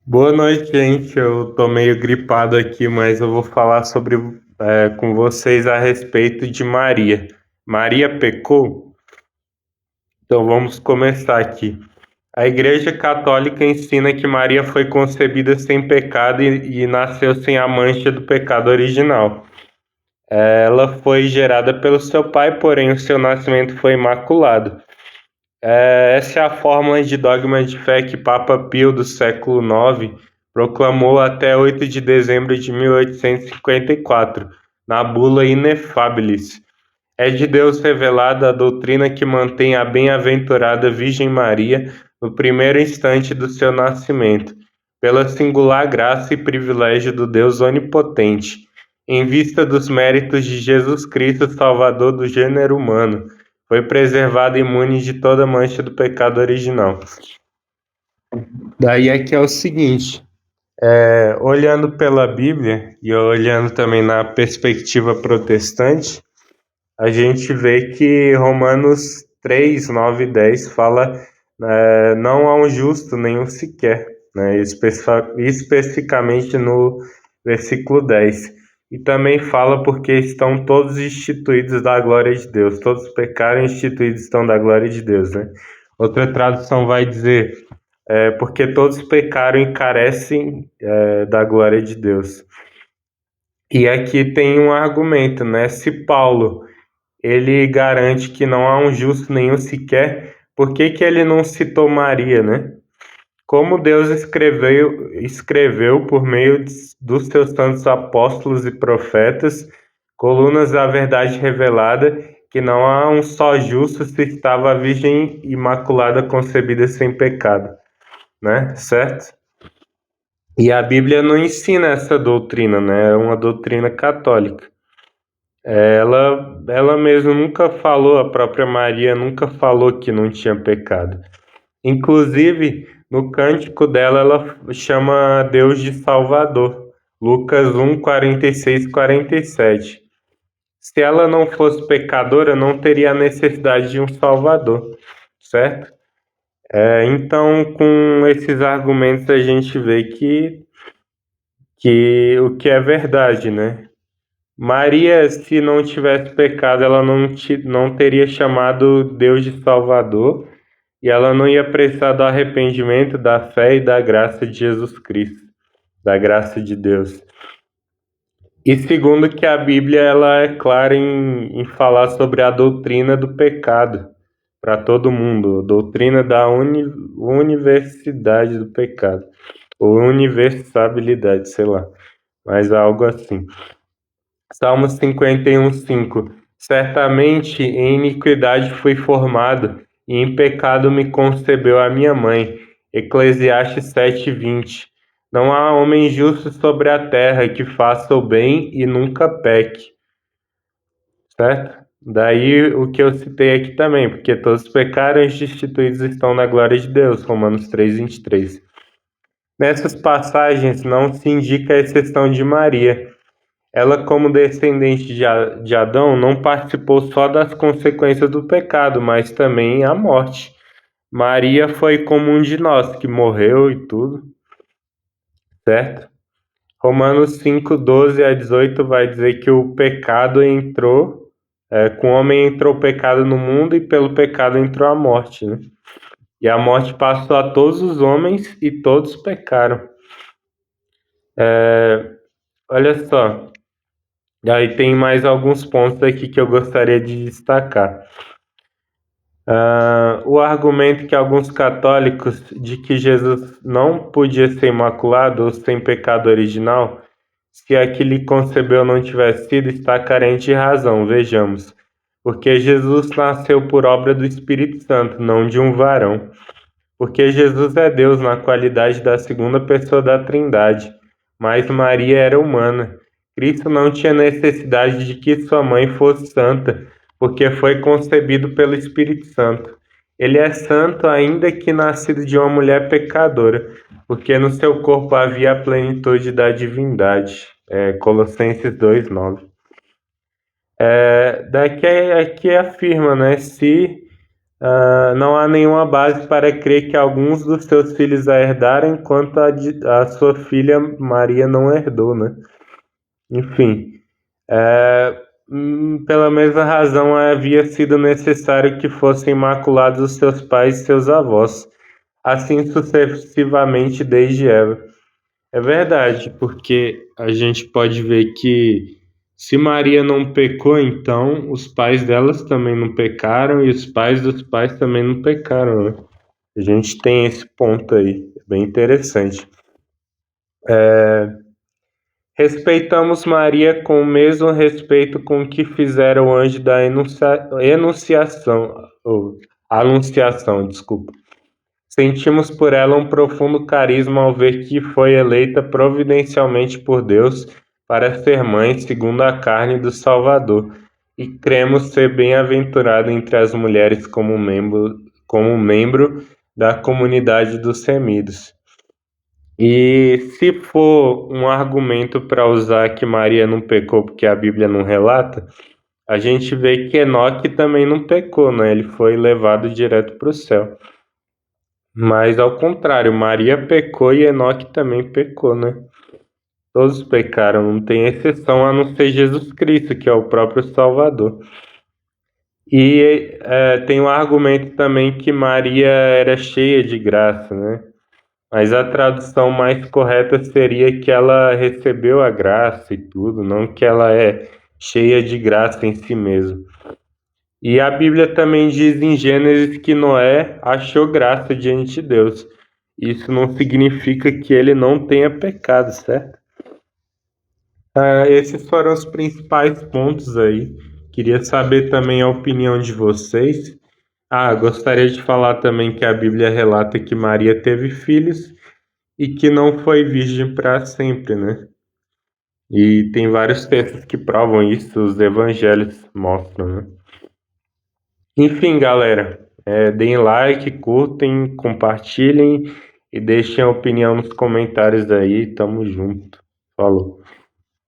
Boa noite, gente. Eu tô meio gripado aqui, mas eu vou falar com vocês a respeito de Maria. Maria pecou? Então vamos começar aqui. A Igreja Católica ensina que Maria foi concebida sem pecado e nasceu sem a mancha do pecado original. Ela foi gerada pelo seu pai, porém o seu nascimento foi imaculado. Essa é a fórmula de dogma de fé que Papa Pio do século IX proclamou até 8 de dezembro de 1854, na bula Ineffabilis. É de Deus revelada a doutrina que mantém a bem-aventurada Virgem Maria no primeiro instante do seu nascimento, pela singular graça e privilégio do Deus Onipotente, em vista dos méritos de Jesus Cristo, Salvador do gênero humano, foi preservada imune de toda mancha do pecado original. Daí é que é o seguinte, olhando pela Bíblia e olhando também na perspectiva protestante, a gente vê que Romanos 3, 9 e 10 fala não há um justo nenhum sequer, né, especificamente no versículo 10. E também fala porque estão todos instituídos da glória de Deus, todos pecaram e instituídos estão da glória de Deus, né? Outra tradução vai dizer, porque todos pecaram e carecem da glória de Deus. E aqui tem um argumento, né? Se Paulo ele garante que não há um justo nenhum sequer, por que que ele não citou Maria, né? Como Deus escreveu por meio dos seus santos apóstolos e profetas, colunas da verdade revelada, que não há um só justo se estava a Virgem Imaculada concebida sem pecado, né? Certo? E a Bíblia não ensina essa doutrina, né? É uma doutrina católica. Ela mesma nunca falou, a própria Maria nunca falou que não tinha pecado. Inclusive, no cântico dela, ela chama Deus de Salvador. Lucas 1, 46 e 47. Se ela não fosse pecadora, não teria a necessidade de um Salvador, certo? Então, com esses argumentos, a gente vê que o que é verdade, né? Maria, se não tivesse pecado, ela não teria chamado Deus de Salvador e ela não ia precisar do arrependimento, da fé e da graça de Jesus Cristo, da graça de Deus. E segundo que a Bíblia ela é clara em falar sobre a doutrina do pecado para todo mundo, a doutrina da universidade do pecado, ou universabilidade, sei lá, mas algo assim. Salmo 51, 5. Certamente em iniquidade fui formado, e em pecado me concebeu a minha mãe. Eclesiastes 7, 20. Não há homem justo sobre a terra que faça o bem e nunca peque. Certo? Daí o que eu citei aqui também, porque todos pecaram e destituídos estão na glória de Deus. Romanos 3, 23. Nessas passagens não se indica a exceção de Maria. Ela, como descendente de Adão, não participou só das consequências do pecado, mas também a morte. Maria foi como um de nós, que morreu e tudo, certo? Romanos 5, 12 a 18 vai dizer que o pecado entrou, com o homem entrou o pecado no mundo e pelo pecado entrou a morte, né? E a morte passou a todos os homens e todos pecaram. Olha só. E aí tem mais alguns pontos aqui que eu gostaria de destacar. O argumento que alguns católicos de que Jesus não podia ser imaculado ou sem pecado original, se a que lhe concebeu não tivesse sido, está carente de razão. Vejamos. Porque Jesus nasceu por obra do Espírito Santo, não de um varão. Porque Jesus é Deus na qualidade da segunda pessoa da Trindade, mas Maria era humana. Cristo não tinha necessidade de que sua mãe fosse santa, porque foi concebido pelo Espírito Santo. Ele é santo ainda que nascido de uma mulher pecadora, porque no seu corpo havia a plenitude da divindade. Colossenses 2:9. Aqui afirma, né? Se Não há nenhuma base para crer que alguns dos seus filhos a herdaram, enquanto a sua filha Maria não herdou, né? Enfim, pela mesma razão havia sido necessário que fossem imaculados os seus pais e seus avós, assim sucessivamente desde Eva. É verdade, porque a gente pode ver que se Maria não pecou, então os pais delas também não pecaram e os pais dos pais também não pecaram, né? A gente tem esse ponto aí, bem interessante. Respeitamos Maria com o mesmo respeito com que fizeram o anjo da enunciação, ou anunciação, desculpa. Sentimos por ela um profundo carisma ao ver que foi eleita providencialmente por Deus para ser mãe segundo a carne do Salvador, e cremos ser bem-aventurada entre as mulheres como membro da comunidade dos remidos. E se for um argumento para usar que Maria não pecou porque a Bíblia não relata, a gente vê que Enoque também não pecou, né? Ele foi levado direto para o céu. Mas ao contrário, Maria pecou e Enoque também pecou, né? Todos pecaram, não tem exceção a não ser Jesus Cristo, que é o próprio Salvador. E tem um argumento também que Maria era cheia de graça, né? Mas a tradução mais correta seria que ela recebeu a graça e tudo, não que ela é cheia de graça em si mesma. E a Bíblia também diz em Gênesis que Noé achou graça diante de Deus. Isso não significa que ele não tenha pecado, certo? Esses foram os principais pontos aí. Queria saber também a opinião de vocês. Gostaria de falar também que a Bíblia relata que Maria teve filhos e que não foi virgem para sempre, né? E tem vários textos que provam isso, os evangelhos mostram, né? Enfim, galera, deem like, curtem, compartilhem e deixem a opinião nos comentários aí. Tamo junto. Falou.